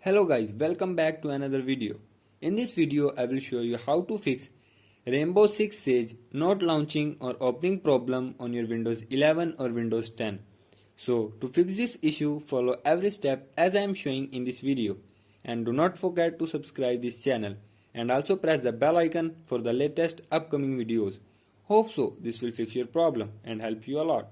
Hello guys, welcome back to another video. In this video, I will show you how to fix Rainbow Six Siege not launching or opening problem on your Windows 11 or Windows 10. So to fix this issue, follow every step as I am showing in this video. And do not forget to subscribe this channel and also press the bell icon for the latest upcoming videos. Hope so this will fix your problem and help you a lot.